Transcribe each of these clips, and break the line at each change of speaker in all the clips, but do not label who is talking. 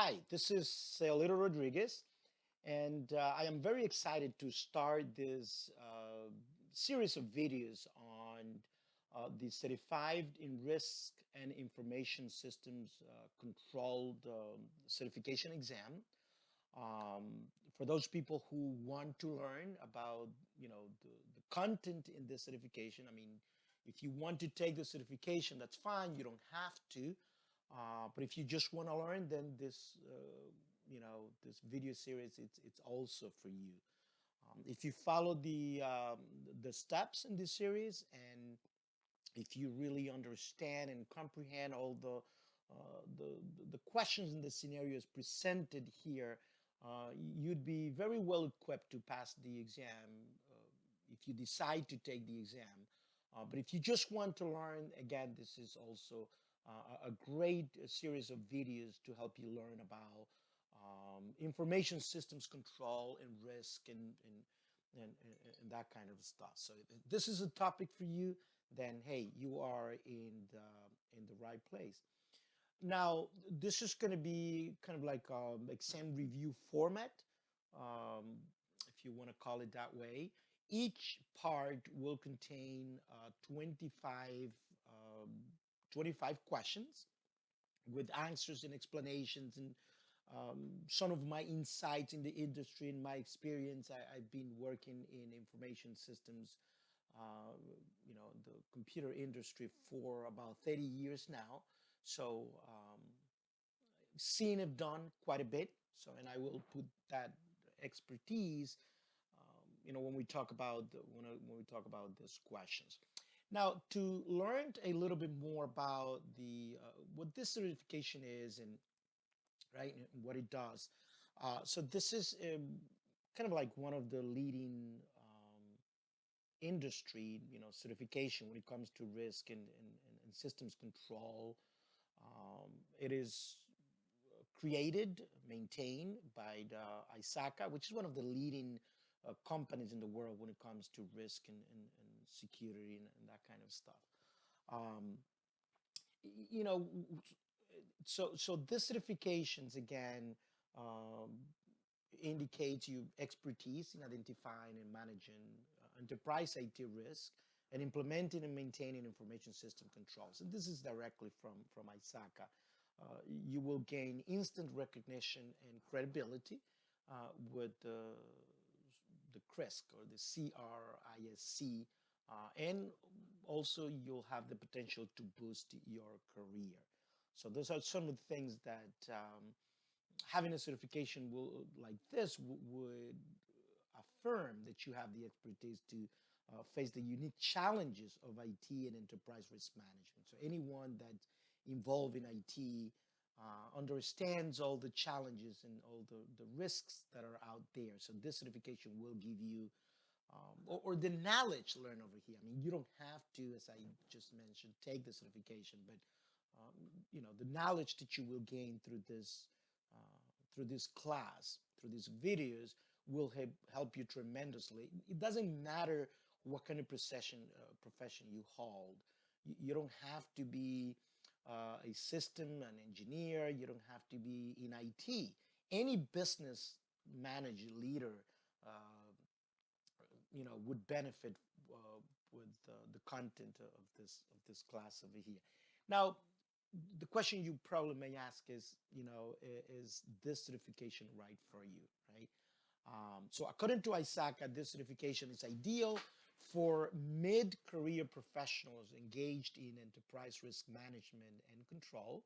Hi, this is Celito Rodriguez, and I am very excited to start this series of videos on the Certified in Risk and Information Systems Controlled Certification Exam. Um, for those people who want to learn about, the content in this certification, I mean, if you want to take the certification, that's fine. You don't have to. But if you just want to learn, then this video series, it's also for you. If you follow the steps in this series, and if you really understand and comprehend all the questions and the scenarios presented here, you'd be very well equipped to pass the exam if you decide to take the exam. But if you just want to learn, again, this is also a great series of videos to help you learn about information systems control and risk and that kind of stuff. So if this is a topic for you, then hey, you are in the right place. Now, this is going to be kind of like exam review format, um, if you want to call it that way. Each part will contain um, 25 questions with answers and explanations and some of my insights in the industry and my experience. I've been working in information systems, uh, the computer industry for about 30 years now. So seen and done quite a bit. So, and I will put that expertise, when we talk about when we talk about these questions. Now, to learn a little bit more about the what this certification is and right and what it does. So this is kind of like one of the leading industry, certification when it comes to risk and systems control. It is created, maintained by the ISACA, which is one of the leading companies in the world when it comes to risk and security and that kind of stuff. Um, you know, so this certifications again um, indicates you expertise in identifying and managing enterprise IT risk and implementing and maintaining information system controls. And this is directly from ISACA. You will gain instant recognition and credibility with the CRISC or the CRISC, and also you'll have the potential to boost your career. So those are some of the things that having a certification will like this would affirm that you have the expertise to face the unique challenges of IT and enterprise risk management. So anyone that's involved in IT understands all the challenges and all the risks that are out there. So this certification will give you or the knowledge learned over here. I mean, you don't have to, as I just mentioned, take the certification, but the knowledge that you will gain through this class, through these videos, will help you tremendously. It doesn't matter what kind of profession you hold. You don't have to be a system, an engineer. You don't have to be in IT. Any business manager, leader, uh, would benefit with the content of this class over here. Now, the question you probably may ask is, is this certification right for you, right? So according to ISACA, this certification is ideal for mid-career professionals engaged in enterprise risk management and control.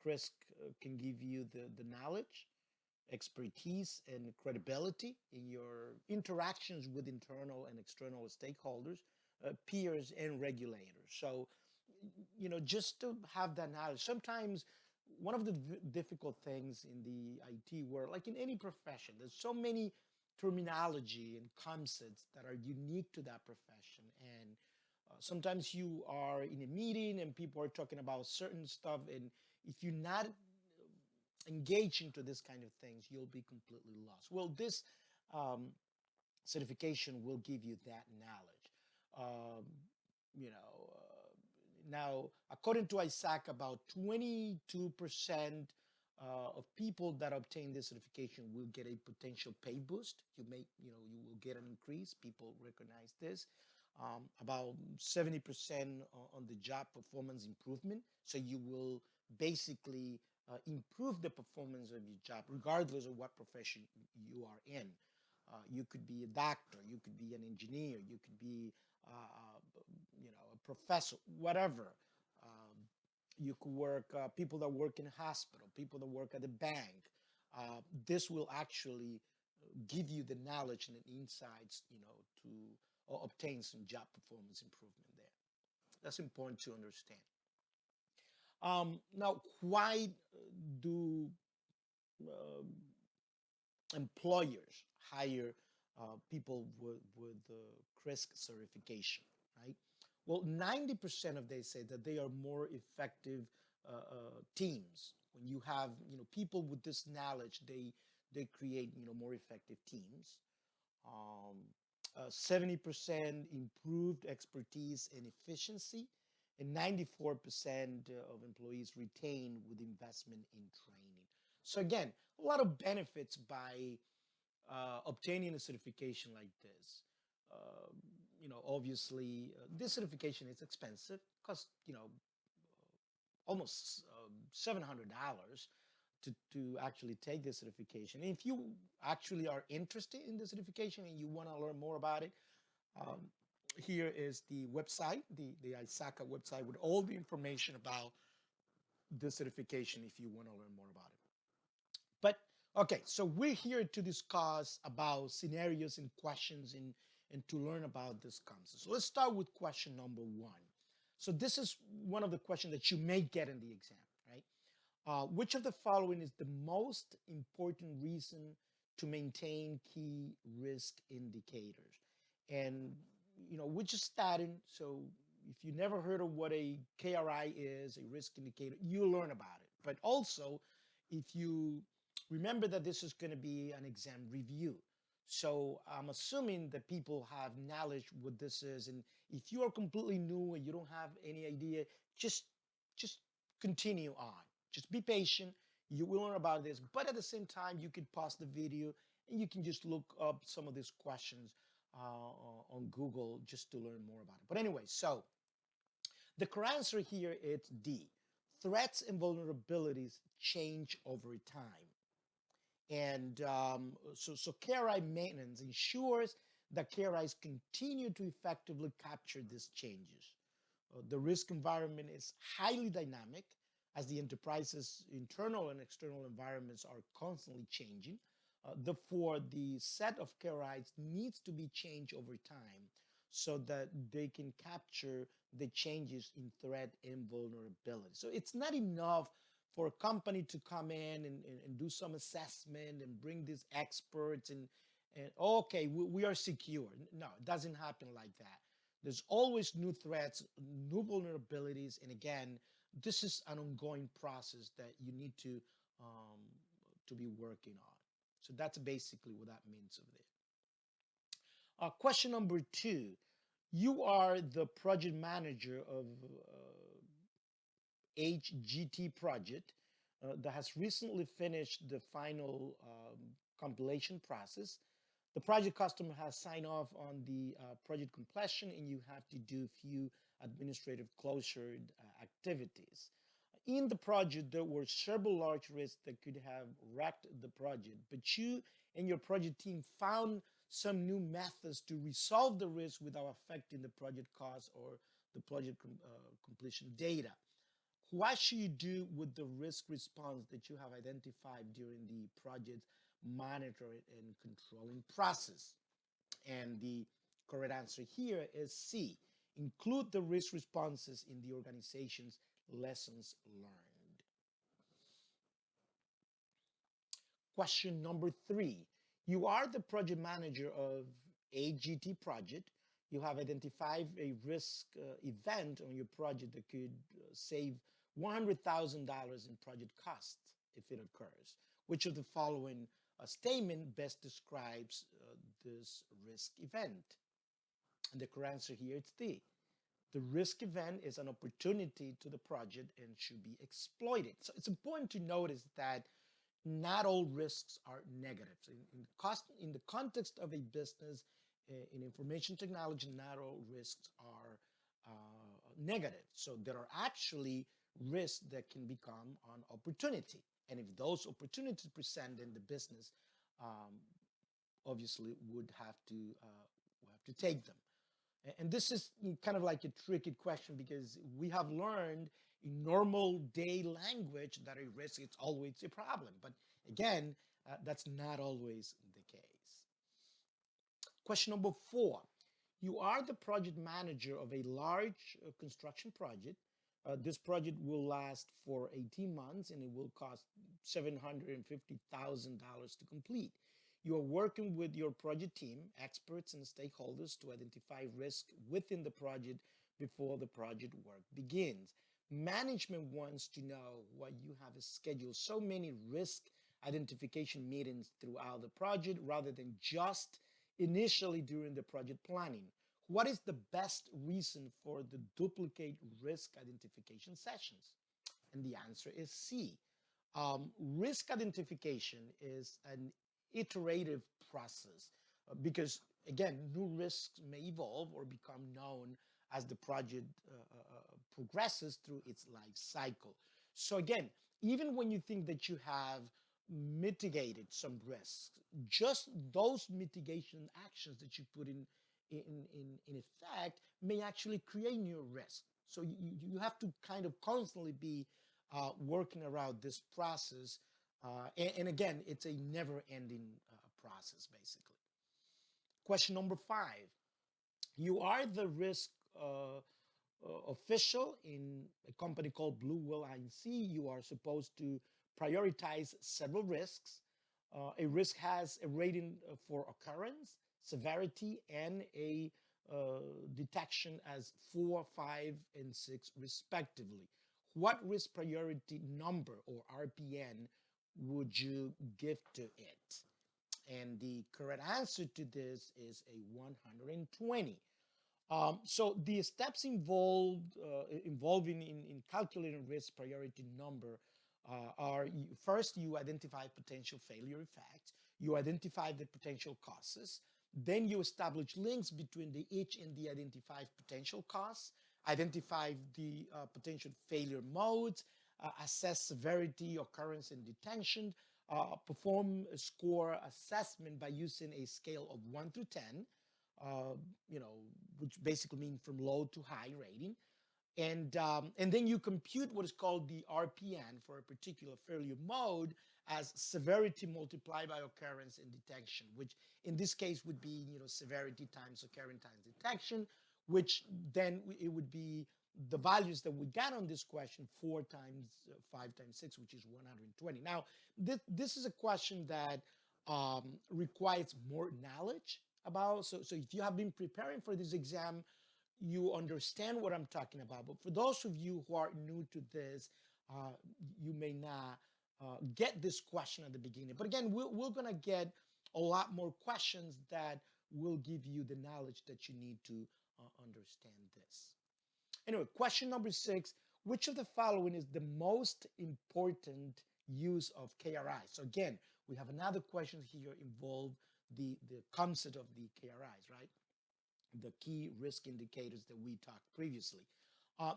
CRISC can give you the knowledge, expertise, and credibility in your interactions with internal and external stakeholders, peers, and regulators. So, just to have that knowledge. Sometimes one of the difficult things in the IT world, like in any profession, there's so many terminology and concepts that are unique to that profession. And sometimes you are in a meeting and people are talking about certain stuff, and if you're not engage into this kind of things, you'll be completely lost. Well, this um, certification will give you that knowledge. Um, now, according to ISAC, about 22% of people that obtain this certification will get a potential pay boost. You will get an increase. People recognize this. About 70% on the job performance improvement. So you will basically improve the performance of your job, regardless of what profession you are in. You could be a doctor, you could be an engineer, you could be, a professor, whatever. Um, you could work, people that work in a hospital, people that work at a bank. This will actually give you the knowledge and the insights, to obtain some job performance improvement there. That's important to understand. Now, why do uh, employers hire people with the CRISC certification, right? Well, 90% of they say that they are more effective teams. When you have, people with this knowledge, they create, more effective teams. Um, 70% improved expertise and efficiency, and 94% of employees retain with investment in training. So again, a lot of benefits by obtaining a certification like this. Uh, Obviously, this certification is expensive, costs, almost $700 to actually take this certification. And if you actually are interested in the certification and you want to learn more about it, um, here is the website, the ISACA website, with all the information about the certification if you want to learn more about it. But okay, so we're here to discuss about scenarios and questions and to learn about this concept. So let's start with question number one. So this is one of the questions that you may get in the exam, right? Which of the following is the most important reason to maintain key risk indicators? And we're just starting, so if you never heard of what a KRI is, a risk indicator, you'll learn about it. But also, if you remember that this is going to be an exam review, so I'm assuming that people have knowledge what this is, and if you are completely new and you don't have any idea, just continue on. Just be patient. You will learn about this, but at the same time, you could pause the video and you can just look up some of these questions on Google just to learn more about it. But anyway, so the correct answer here is D. Threats and vulnerabilities change over time. And so KRI maintenance ensures that KRIs continue to effectively capture these changes. The risk environment is highly dynamic as the enterprise's internal and external environments are constantly changing. Therefore, the set of KRIs needs to be changed over time so that they can capture the changes in threat and vulnerability. So it's not enough for a company to come in and do some assessment and bring these experts and okay, we are secure. No, it doesn't happen like that. There's always new threats, new vulnerabilities, and again, this is an ongoing process that you need to be working on. So that's basically what that means of it. Question number two. You are the project manager of HGT project that has recently finished the final compilation process. The project customer has signed off on the project completion, and you have to do a few administrative closure activities. In the project, there were several large risks that could have wrecked the project, but you and your project team found some new methods to resolve the risk without affecting the project cost or the project completion data. What should you do with the risk response that you have identified during the project monitoring and controlling process? And the correct answer here is C. Include the risk responses in the organization's lessons learned. Question number three. You are the project manager of a GT project. You have identified a risk event on your project that could save $100,000 in project costs if it occurs. Which of the following statement best describes this risk event? And the correct answer here is D. The risk event is an opportunity to the project and should be exploited. So it's important to notice that not all risks are negative. So in the context of a business in information technology, not all risks are negative. So there are actually risks that can become an opportunity. And if those opportunities present in the business, um, obviously would have to take them. And this is kind of like a tricky question because we have learned in normal day language that a risk is always a problem. But again, that's not always the case. Question number 4. You are the project manager of a large construction project. This project will last for 18 months and it will cost $750,000 to complete. You are working with your project team, experts, and stakeholders to identify risk within the project before the project work begins. Management wants to know why you have scheduled so many risk identification meetings throughout the project rather than just initially during the project planning. What is the best reason for the duplicate risk identification sessions? And the answer is C. Risk identification is an iterative process because, again, new risks may evolve or become known as the project progresses through its life cycle. So, again, even when you think that you have mitigated some risks, just those mitigation actions that you put in effect may actually create new risks. So you have to kind of constantly be working around this process. And again, it's a never-ending process, basically. Question number 5. You are the risk official in a company called Blue Will INC. You are supposed to prioritize several risks. A risk has a rating for occurrence, severity, and a detection as 4, 5, and 6, respectively. What risk priority number or RPN would you give to it? And the correct answer to this is a 120. So the steps involving in calculating risk priority number are first you identify potential failure effects, you identify the potential causes, then you establish links between each and the identified potential costs, identify the potential failure modes, assess severity, occurrence, and detection, perform a score assessment by using a scale of 1 through 10, uh, you know, which basically means from low to high rating. And then you compute what is called the RPN for a particular failure mode as severity multiplied by occurrence and detection, which in this case would be, severity times occurrence times detection, which then it would be the values that we got on this question, 4 times 5 times 6, which is 120. Now, this is a question that requires more knowledge about. So if you have been preparing for this exam, you understand what I'm talking about. But for those of you who are new to this, you may not get this question at the beginning. But again, we're going to get a lot more questions that will give you the knowledge that you need to understand this. Anyway, question number 6, which of the following is the most important use of KRI? So again, we have another question here involved the concept of the KRIs, right? The key risk indicators that we talked previously.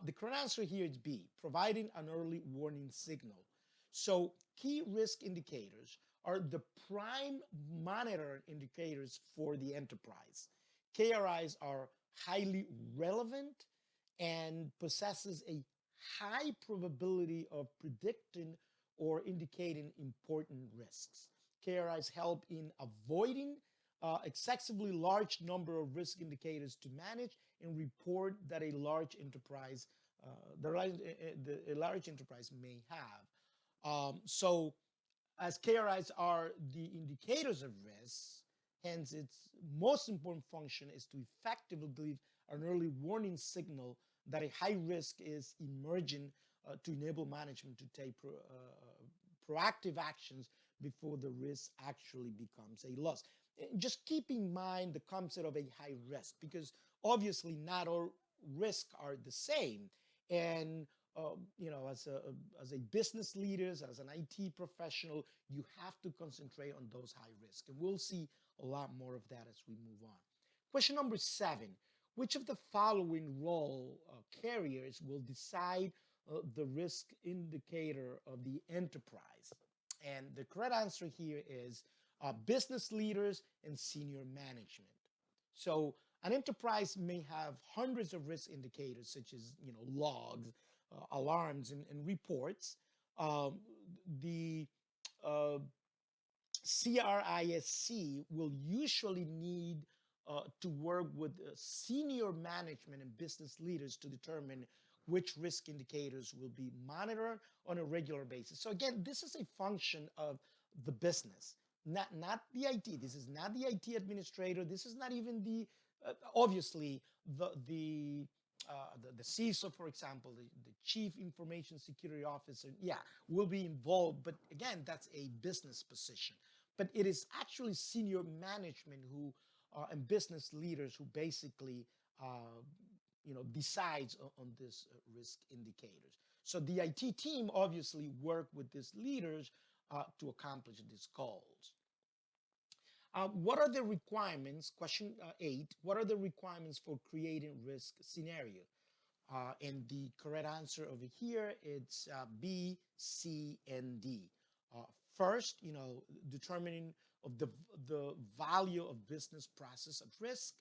The correct answer here is B, providing an early warning signal. So key risk indicators are the prime monitor indicators for the enterprise. KRIs are highly relevant and possesses a high probability of predicting or indicating important risks. KRIs help in avoiding excessively large number of risk indicators to manage and report that a large enterprise, a large enterprise may have. So as KRIs are the indicators of risk, hence its most important function is to effectively give an early warning signal that a high risk is emerging to enable management to take proactive actions before the risk actually becomes a loss. Just keep in mind the concept of a high risk, because obviously not all risk are the same. And as a business leaders, as an IT professional, you have to concentrate on those high risk. And we'll see a lot more of that as we move on. Question number 7. Which of the following role carriers will decide the risk indicator of the enterprise? And the correct answer here is business leaders and senior management. So an enterprise may have hundreds of risk indicators, such as logs, alarms, and reports. The uh, CRISC will usually need to work with senior management and business leaders to determine which risk indicators will be monitored on a regular basis. So again, this is a function of the business, not the IT. This is not the IT administrator. This is not even the obviously the CISO, for example, the Chief Information Security Officer, yeah, will be involved. But again, that's a business position. But it is actually senior management who and business leaders who basically decides on this risk indicators. So the IT team obviously work with these leaders to accomplish these goals. What are the requirements? Question 8. What are the requirements for creating risk scenario? And the correct answer over here, it's B, C, and D. Uh, First, determining of the value of business process at risk.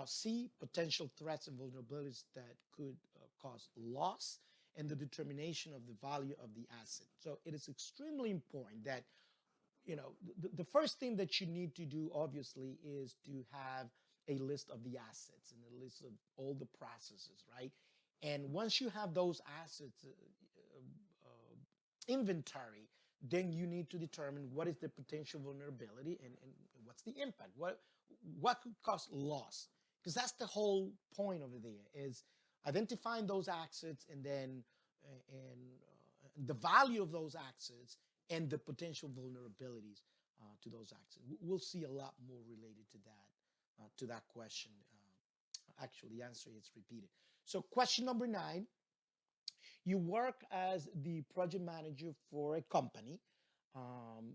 C, potential threats and vulnerabilities that could cause loss, and the determination of the value of the asset. So it is extremely important that the first thing that you need to do obviously is to have a list of the assets and a list of all the processes, right? And once you have those assets inventory, then you need to determine what is the potential vulnerability and what's the impact, what could cause loss, because that's the whole point over there, is identifying those assets and then the value of those assets and the potential vulnerabilities to those assets. We'll see a lot more related to that question. Actually, the answer is repeated. So question number 9, you work as the project manager for a company. Um,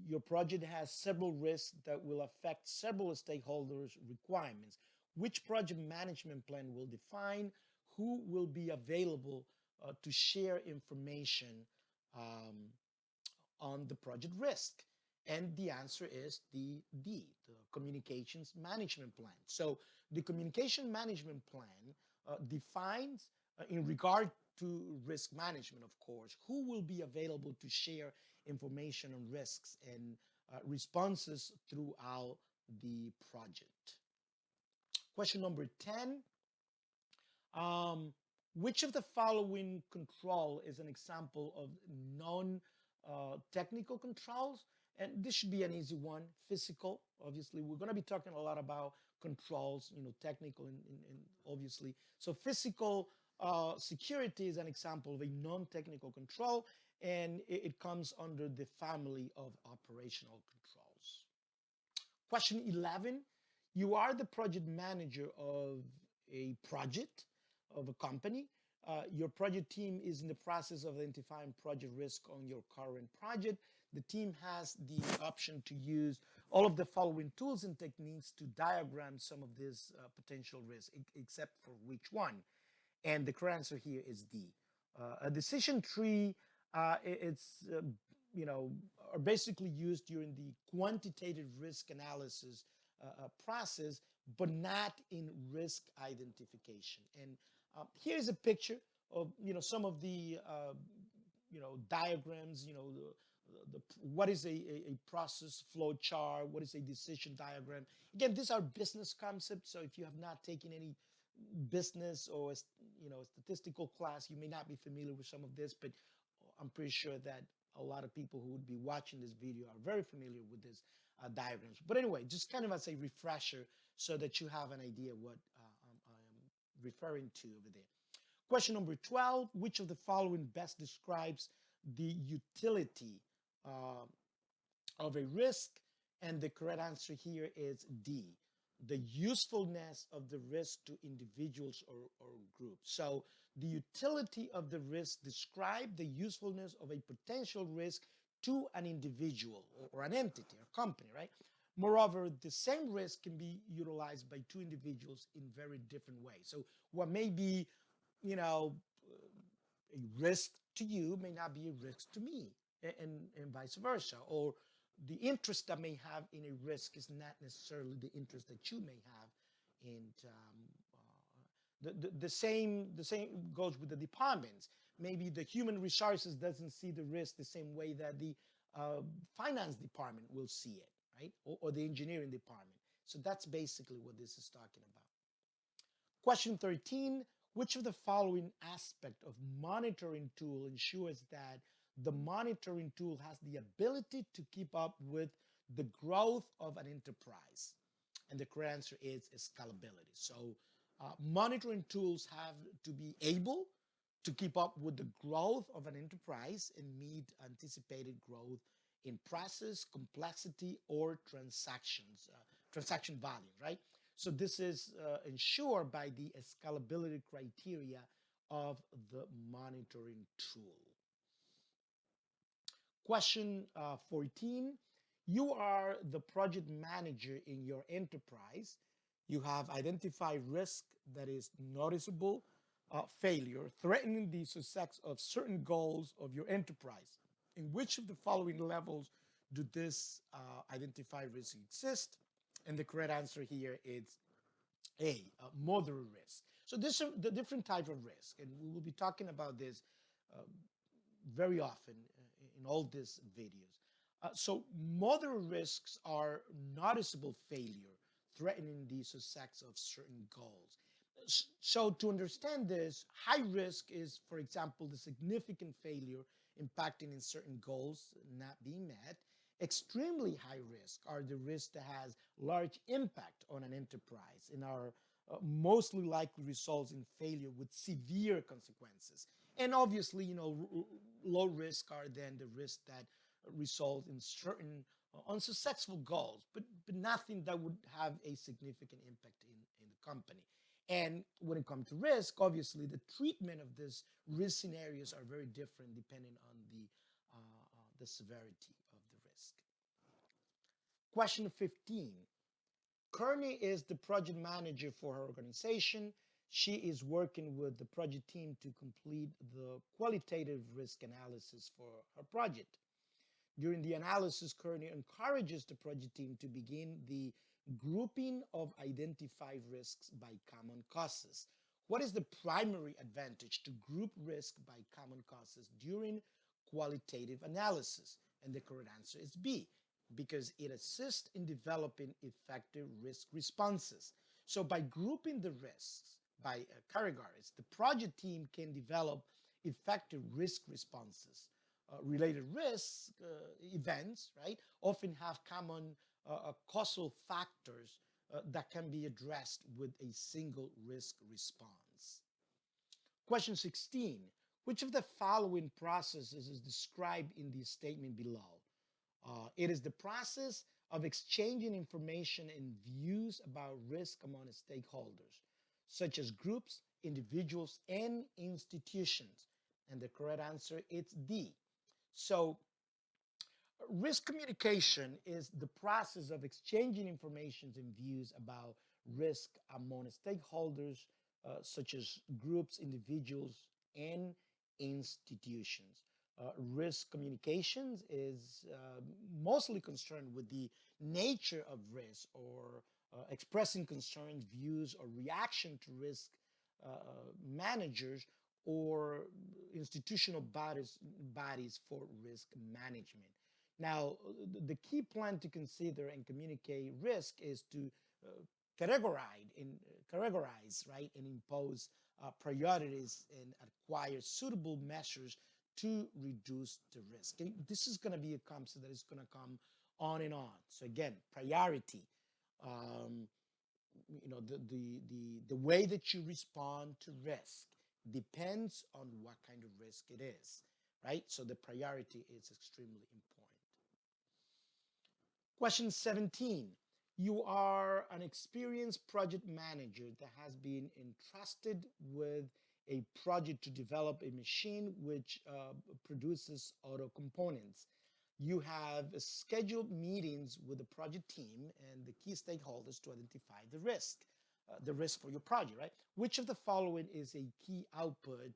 your project has several risks that will affect several stakeholders' requirements. Which project management plan will define who will be available to share information um, on the project risk? And the answer is the D, the communications management plan. So the communication management plan defines, in regard to risk management, of course, who will be available to share information on risks and responses throughout the project. Question number 10. Um, which of the following control is an example of non-technical controls? And this should be an easy one. Physical, obviously. We're going to be talking a lot about controls, technical and obviously. So physical security is an example of a non-technical control, and it comes under the family of operational controls. Question 11. You are the project manager of a project of a company. Your project team is in the process of identifying project risk on your current project. The team has the option to use all of the following tools and techniques to diagram some of these potential risks, except for which one? And the correct answer here is D. A decision tree, it's are basically used during the quantitative risk analysis process, but not in risk identification. And here's a picture of some of the diagrams. What is a process flow chart? What is a decision diagram? Again, these are business concepts. So if you have not taken any business or statistical class, you may not be familiar with some of this, but I'm pretty sure that a lot of people who would be watching this video are very familiar with these diagrams. But anyway, just kind of as a refresher so that you have an idea what I'm referring to over there. Question number 12, which of the following best describes the utility of a risk? And the correct answer here is D. the usefulness of the risk to individuals or groups. So the utility of the risk describe the usefulness of a potential risk to an individual or an entity or company, right? Moreover, the same risk can be utilized by two individuals in very different ways. So what may be, you know, a risk to you may not be a risk to me, and vice versa. Or the interest I may have in a risk is not necessarily the interest that you may have. And the same goes with the departments. Maybe the human resources doesn't see the risk the same way that the finance department will see it, right? Or the engineering department. So that's basically what this is talking about. Question 13, which of the following aspect of monitoring tool ensures that the monitoring tool has the ability to keep up with the growth of an enterprise? And the correct answer is scalability. So monitoring tools have to be able to keep up with the growth of an enterprise and meet anticipated growth in process, complexity, or transaction volume, right? So this is ensured by the scalability criteria of the monitoring tool. Question 14, you are the project manager in your enterprise. You have identified risk that is noticeable failure, threatening the success of certain goals of your enterprise. In which of the following levels do this identified risk exist? And the correct answer here is A, moderate risk. So this are the different type of risk, and we will be talking about this uh, very often in all these videos. So moderate risks are noticeable failure, threatening the success of certain goals. So to understand this, high risk is, for example, the significant failure impacting in certain goals not being met. Extremely high risk are the risks that has large impact on an enterprise and are mostly likely results in failure with severe consequences. And obviously, low risk are then the risks that result in certain unsuccessful goals, but nothing that would have a significant impact in the company. And when it comes to risk, obviously the treatment of these risk scenarios are very different depending on the severity of the risk. Question 15. Kearney is the project manager for her organization. She is working with the project team to complete the qualitative risk analysis for her project. During the analysis, Kearney encourages the project team to begin the grouping of identified risks by common causes. What is the primary advantage to group risk by common causes during qualitative analysis? And the correct answer is B, because it assists in developing effective risk responses. So by grouping the risks by categories, the project team can develop effective risk responses. Related risk events, right, often have common causal factors that can be addressed with a single risk response. Question 16. Which of the following processes is described in the statement below? It is the process of exchanging information and views about risk among stakeholders, such as groups, individuals, and institutions. And the correct answer is D. So risk communication is the process of exchanging information and views about risk among stakeholders, such as groups, individuals, and institutions. Risk communications is mostly concerned with the nature of risk or expressing concerns, views, or reaction to risk managers or institutional bodies for risk management. Now, the key plan to consider and communicate risk is to categorize, right, and impose priorities and acquire suitable measures to reduce the risk. Okay? This is going to be a concept that is going to come on and on. So again, priority. The way that you respond to risk depends on what kind of risk it is, right? So the priority is extremely important. Question 17. You are an experienced project manager that has been entrusted with a project to develop a machine which produces auto components. You have scheduled meetings with the project team and the key stakeholders to identify the risk for your project, right? Which of the following is a key output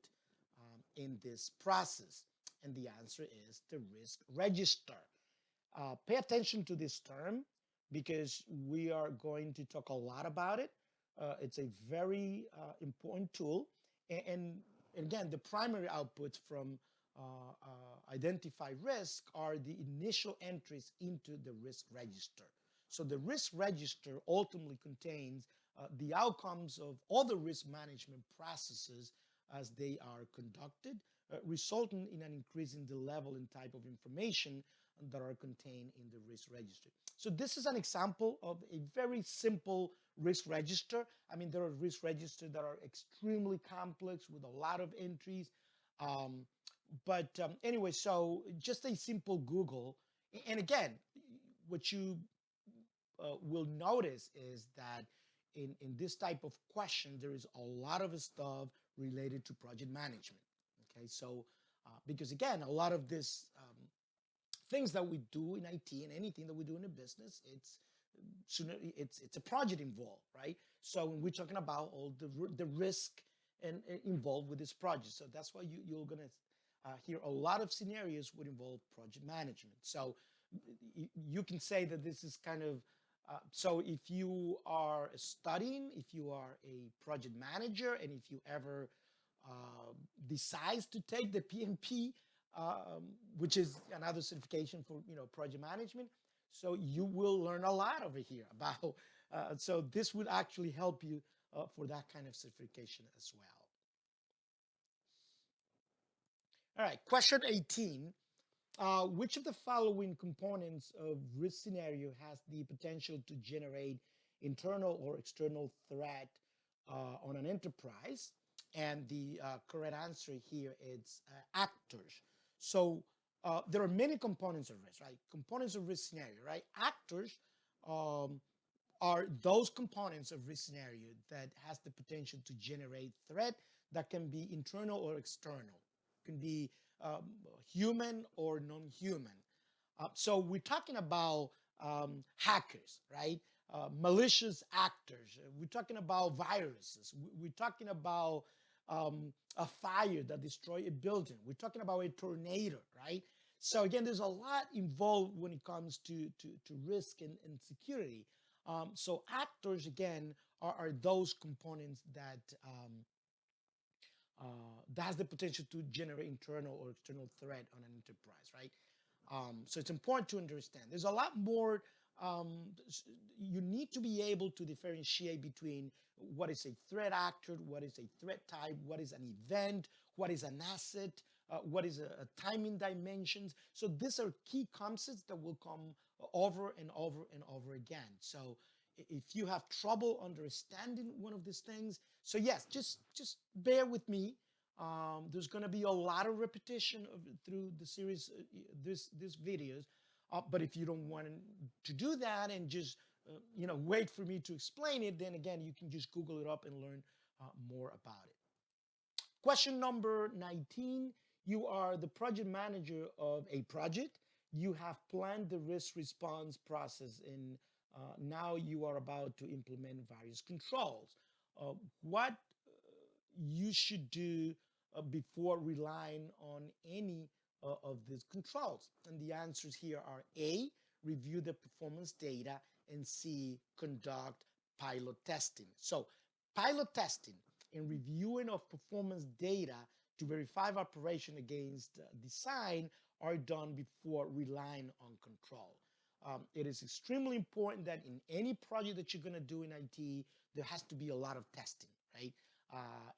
in this process? And the answer is the risk register. Pay attention to this term because we are going to talk a lot about it. It's a very important tool. And again, the primary outputs from identify risk are the initial entries into the risk register. So the risk register ultimately contains the outcomes of all the risk management processes as they are conducted, resulting in an increase in the level and type of information that are contained in the risk register. So this is an example of a very simple risk register. I mean, there are risk registers that are extremely complex with a lot of entries. Anyway, so just a simple Google. And again, what you will notice is that in this type of question, there is a lot of stuff related to project management. Okay, so because again, a lot of this things that we do in IT and anything that we do in a business, it's a project involved, right? So when we're talking about all the risk and involved with this project, so that's why you're gonna hear a lot of scenarios would involve project management. So you can say that this is kind of so if you are studying, if you are a project manager, and if you ever decides to take the PMP, which is another certification for project management. So you will learn a lot over here about. So this would actually help you for that kind of certification as well. All right, question 18. Which of the following components of risk scenario has the potential to generate internal or external threat on an enterprise? And the correct answer here is actors. So there are many components of risk, right? Components of risk scenario, right? Actors are those components of risk scenario that has the potential to generate threat that can be internal or external, can be human or non-human. So we're talking about hackers, right? Malicious actors. We're talking about viruses. We're talking about a fire that destroyed a building. We're talking about a tornado, right? So again, there's a lot involved when it comes to risk and security. So actors, again, are those components that that has the potential to generate internal or external threat on an enterprise, right? So it's important to understand. There's a lot more. You need to be able to differentiate between what is a threat actor, what is a threat type, what is an event, what is an asset, what is a timing dimensions. So these are key concepts that will come over and over and over again. So if you have trouble understanding one of these things, so yes, just bear with me. There's going to be a lot of repetition through the series, this videos. But if you don't want to do that and just wait for me to explain it, then again you can just Google it up and learn more about it. Question number 19. You are the project manager of a project. You have planned the risk response process, and now you are about to implement various controls. What you should do before relying on any of these controls? And the answers here are A, review the performance data, and C, conduct pilot testing. So pilot testing and reviewing of performance data to verify operation against design are done before relying on control. It is extremely important that in any project that you're going to do in IT, there has to be a lot of testing, right?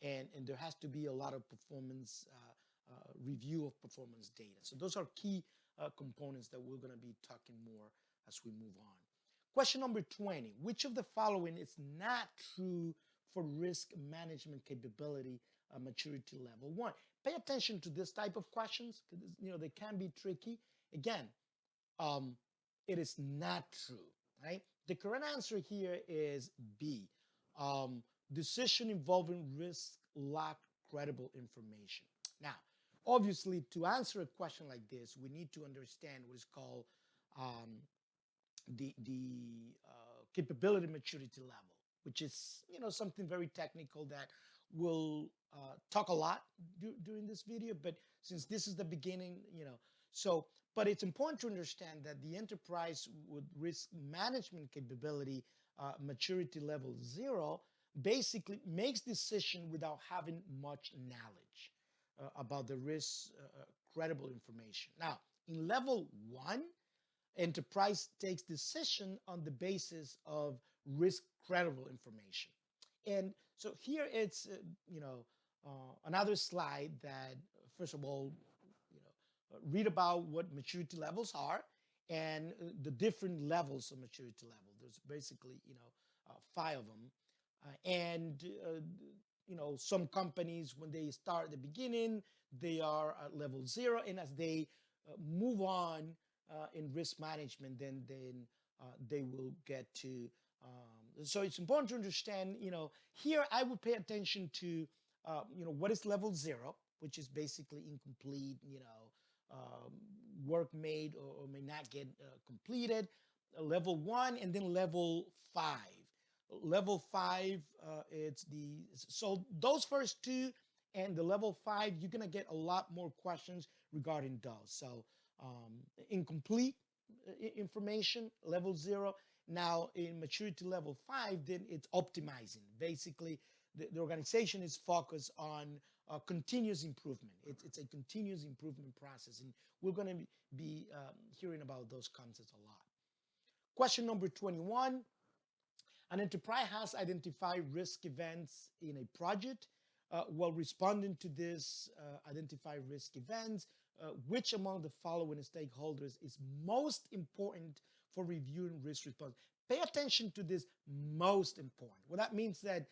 And there has to be a lot of performance review of performance data. So those are key components that we're going to be talking more as we move on. Question number 20. Which of the following is not true for risk management capability maturity level 1? Pay attention to this type of questions because they can be tricky. Again, it is not true, right? The correct answer here is B. Um, Decision involving risk lack credible information. Now, obviously, to answer a question like this, we need to understand what is called um, the capability maturity level, which is something very technical that we'll talk a lot during this video. But since this is the beginning, so but it's important to understand that the enterprise with risk management capability maturity level 0 basically makes decision without having much knowledge about the risk credible information. Now, in level 1, enterprise takes decision on the basis of risk credible information. And so here it's another slide that first of all read about what maturity levels are and the different levels of maturity level. There's basically 5 of them, and some companies when they start at the beginning they are at level 0, and as they move on in risk management, then they will get to. So it's important to understand. Here I would pay attention to what is level 0, which is basically incomplete. Um, Work made or may not get completed. Level 1, and then level 5. Level 5, it's the so those first two and the level 5, you're gonna get a lot more questions regarding those. So incomplete information, level 0. Now in maturity level 5, then it's optimizing. Basically, the organization is focused on continuous improvement. It's a continuous improvement process, and we're going to be hearing about those concepts a lot. Question number 21. An enterprise has identified risk events in a project. While responding to this identified risk events, which among the following stakeholders is most important for reviewing risk response? Pay attention to this most important. Well, that means that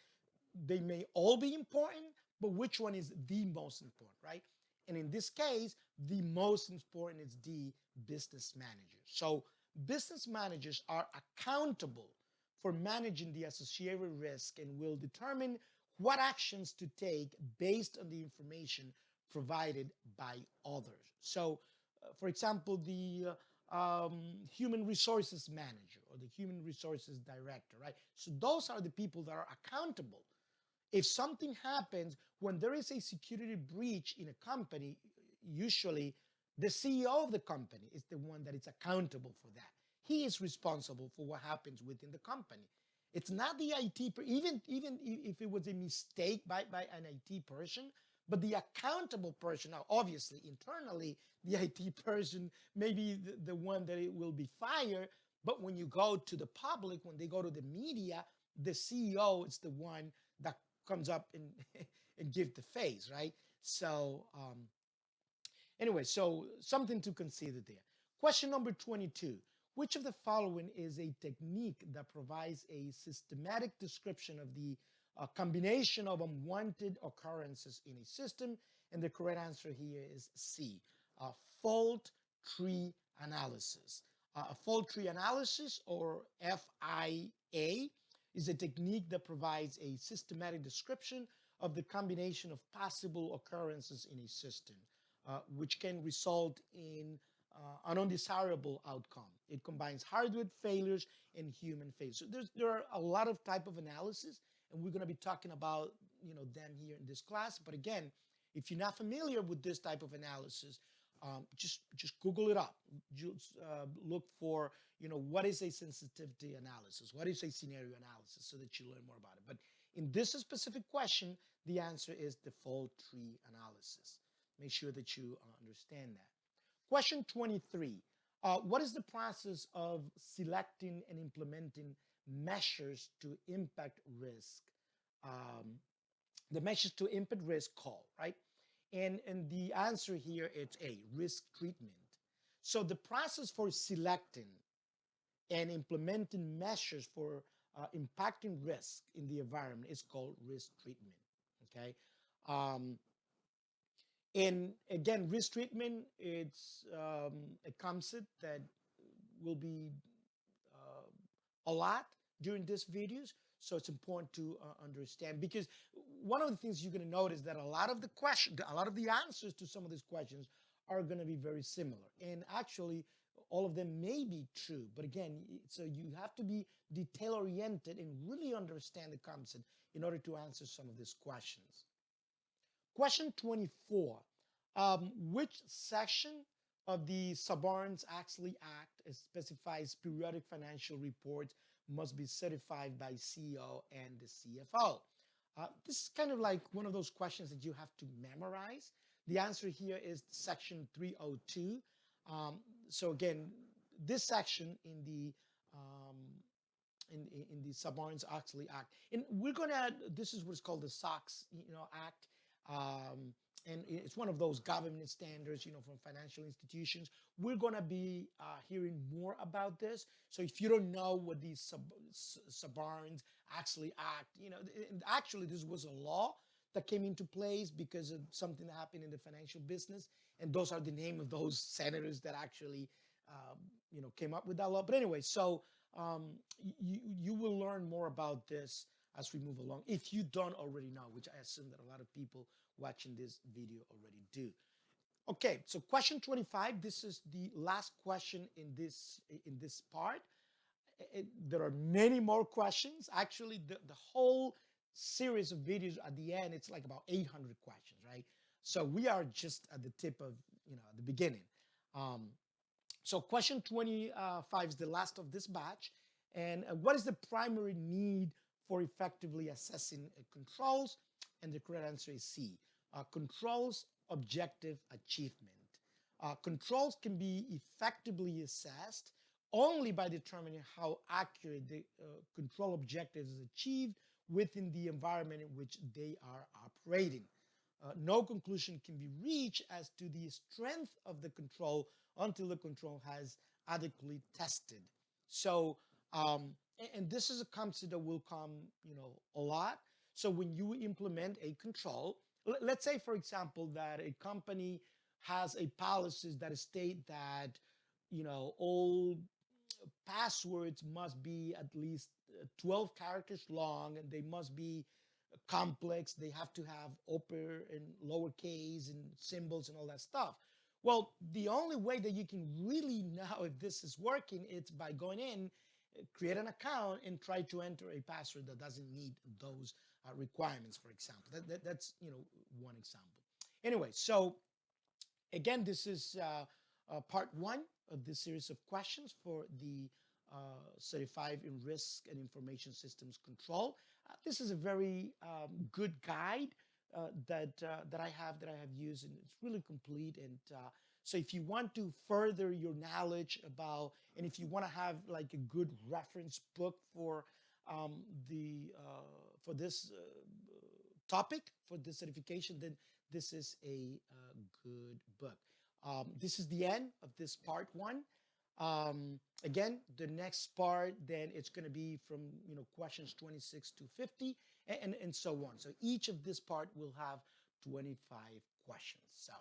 they may all be important, but which one is the most important, right? And in this case, the most important is the business manager. So business managers are accountable for managing the associated risk and will determine what actions to take based on the information provided by others. So, for example, the human resources manager or the human resources director, right? So those are the people that are accountable. If something happens when there is a security breach in a company, usually the CEO of the company is the one that is accountable for that. He is responsible for what happens within the company. It's not the IT, even if it was a mistake by an IT person, but the accountable person. Now, obviously, internally, the IT person may be the one that it will be fired. But when you go to the public, when they go to the media, the CEO is the one that comes up and and give the face, right? So anyway, so something to consider there. Question number 22. Which of the following is a technique that provides a systematic description of the combination of unwanted occurrences in a system? And the correct answer here is C, fault tree analysis. A fault tree analysis, or FIA, is a technique that provides a systematic description of the combination of possible occurrences in a system, which can result in an undesirable outcome. It combines hardware failures and human failures. So there are a lot of type of analysis, and we're going to be talking about them here in this class. But again, if you're not familiar with this type of analysis, just Google it up. Just look for what is a sensitivity analysis, what is a scenario analysis, so that you learn more about it. But in this specific question, the answer is the fault tree analysis. Make sure that you understand that. Question 23. What is the process of selecting and implementing measures to impact risk? The measures to impact risk call, right? And the answer here is A, risk treatment. So the process for selecting and implementing measures for impacting risk in the environment is called risk treatment, okay? And again, risk treatment, it's a concept that will be a lot during these videos. So it's important to understand, because one of the things you're going to notice that a lot of the answers to some of these questions are going to be very similar. And actually, all of them may be true. But again, so you have to be detail oriented and really understand the concept in order to answer some of these questions. Question 24. Which section of the Sarbanes-Oxley Act specifies periodic financial reports must be certified by CEO and the CFO? This is kind of like one of those questions that you have to memorize. The answer here is section 302. So again, this section in the Sarbanes-Oxley Act, and we're gonna. This is what's called the SOX, Act. And it's one of those government standards, from financial institutions. We're going to be hearing more about this. So if you don't know what the Sarbanes-Oxley Act, actually this was a law that came into place because of something that happened in the financial business. And those are the name of those senators that actually, came up with that law. But anyway, so you will learn more about this as we move along, if you don't already know, which I assume that a lot of people watching this video already do. Okay, so question 25. This is the last question in this part. There are many more questions. Actually, the whole series of videos at the end, it's like about 800 questions, right? So we are just at the tip of, at the beginning. So question 25 is the last of this batch. And what is the primary need for effectively assessing controls? And the correct answer is C. Controls objective achievement. Controls can be effectively assessed only by determining how accurate the control objective is achieved within the environment in which they are operating. No conclusion can be reached as to the strength of the control until the control has adequately tested. So, and this is a concept that will come, a lot. So when you implement a control, let's say, for example, that a company has a policy that state that, all passwords must be at least 12 characters long, and they must be complex. They have to have upper and lower case and symbols and all that stuff. Well, the only way that you can really know if this is working is by going in, create an account, and try to enter a password that doesn't meet those requirements, for example. That's one example. Anyway, so again, this is part one of this series of questions for the Certified in Risk and Information Systems Control. This is a very good guide that I have used, and it's really complete. And so if you want to further your knowledge about, and if you want to have like a good reference book for for this topic, for this certification, then this is a good book. This is the end of this part one. Again, the next part, then it's going to be from questions 26 to 50 and so on. So each of this part will have 25 questions. So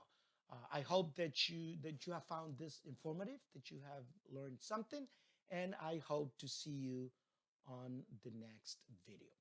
I hope that you have found this informative, that you have learned something, and I hope to see you on the next video.